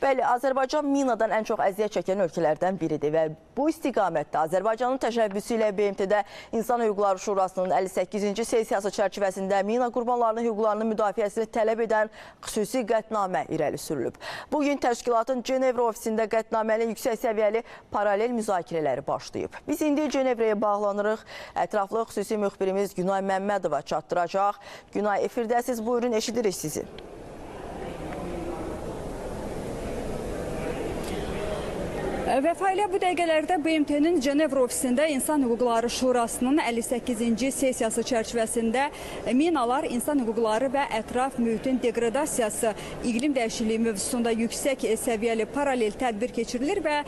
Bəli, Azərbaycan minadan ən çox əziyyət çəkən ölkələrdən biridir və bu istiqamətdə Azərbaycanın təşəbbüsü ilə BMT-də İnsan Hüquqları Şurasının 58-ci sessiyası çərçivəsində mina qurbanlarının hüquqlarının müdafiəsini tələb edən xüsusi qətnamə irəli sürülüb. Bugün təşkilatın Cenevra ofisində qətnamənin yüksək səviyyəli paralel müzakirələri başlayıb. Biz indi Cenevraya bağlanırıq. Ətraflı xüsusi müxbirimiz Günay Məmmədova çatdıracaq. Günay, efirdəsiz, buyurun, eşidirik sizi. Vəfa ilə bu dəqiqələrdə BMT-nin Cenevra ofisində İnsan Hüquqları Şurasının 58-ci sessiyası çərçivəsində minalar, insan hüquqları və ətraf mühitin degradasiyası, iqlim dəyişikliyi mövzusunda yüksək səviyyəli paralel tədbir keçirilir və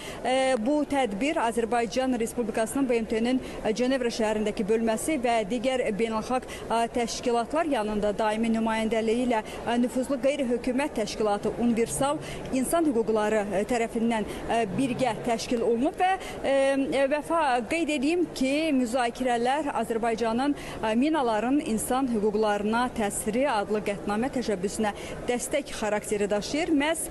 bu tədbir Azərbaycan Respublikasının BMT-nin Cenevra şəhərindəki bölməsi və digər beynəlxalq təşkilatlar yanında daimi nümayəndəliyi ilə nüfuzlu qeyri-hökumət təşkilatı Universal İnsan Hüquqları tərəfindən birgə təşkil olunub və Vəfa qeyd edeyim ki, müzakirələr Azərbaycanın minaların insan hüquqlarına təsiri adlı qətnamə təşəbbüsünə dəstək xarakteri daşıyır. Məhz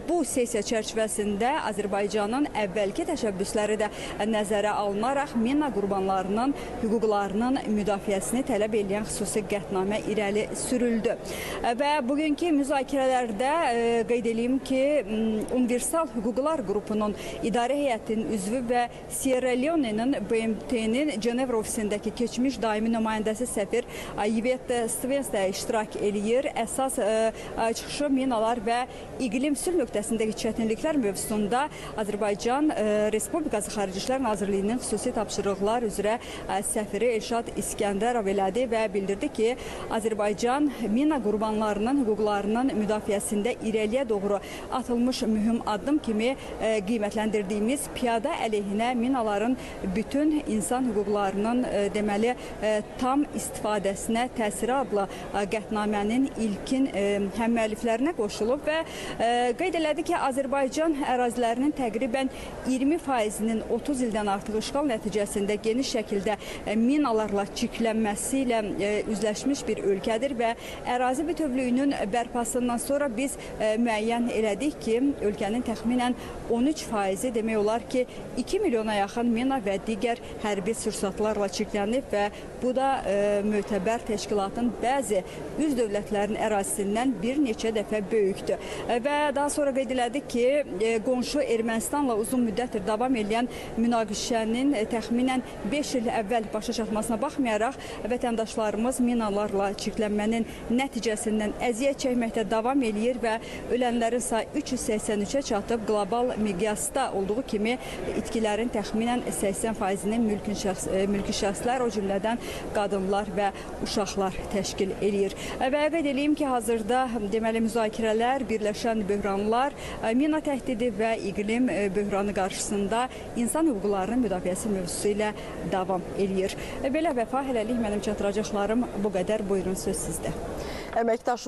bu sessiya çərçivəsində Azərbaycanın əvvəlki təşəbbüsləri də nəzərə alınaraq mina qurbanlarının hüquqlarının müdafiəsini tələb edən xüsusi qətnamə irəli sürüldü. Və bugünkü müzakirələrdə qeyd edeyim ki, Universal Hüquqlar qrupunun İdarə heyətinin üzvü və Sierra Leone'nin BMT-nin Cenevra ofisindəki keçmiş daimi nümayəndəsi səfir Yvette Stevens də iştirak eləyir. Əsas çıxışı minalar və iqlim sülh nöqtəsindəki çətinliklər mövzusunda Azərbaycan Respublikası Xarici İşlər Nazirliyinin xüsusi tapşırıqlar üzrə səfiri Elşad İskəndərov elədi və bildirdi ki, Azərbaycan mina qurbanlarının hüquqlarının müdafiəsində irəliyə doğru atılmış mühüm addım kimi qiymətləndirdiyimiz piyada əleyhinə minaların bütün insan hüquqlarının deməli tam istifadəsinə təsiri adlı qətnamənin ilkin həmmüəlliflərinə qoşulub və qeyd elədi ki, Azərbaycan ərazilərinin təqribən 20%-nin 30 ildən artıq işğal nəticəsində geniş şəkildə minalarla çirklənməsi ilə üzləşmiş bir ölkədir və ərazi bütövlüyünün bərpasından sonra biz müəyyən elədik ki, ölkənin təxminən 13% demək olar ki, 2 milyona yaxın mina və digər hərbi sursatlarla çirklənib və bu da mötəbər təşkilatın bəzi üz dövlətlərin ərazisindən bir neçə dəfə böyükdür. Və daha sonra qeyd elədik ki, qonşu Ermənistanla uzun müddətdir davam edən münaqişənin təxminən 5 il əvvəl başa çatmasına baxmayaraq, vətəndaşlarımız minalarla çirklənmənin nəticəsindən əziyyət çəkməkdə davam eləyir və ölənlərin sayı 383-ə çatıb. Qlobal miqyasda olduğu kimi itkilərin təxminən 80%-ni mülki şəxslər, o cümlədən qadınlar və uşaqlar təşkil eləyir. Və qeyd edeyim ki, hazırda deməli müzakirələr Birləşən Böhranlar, mina təhdidi və iqlim böhranı qarşısında insan hüquqlarının müdafiəsi mövzusu ilə davam eləyir. Belə Vəfa, hələlik mənim çatdıracaqlarım bu qədər. Buyurun, söz sizdə. Əməkdaşım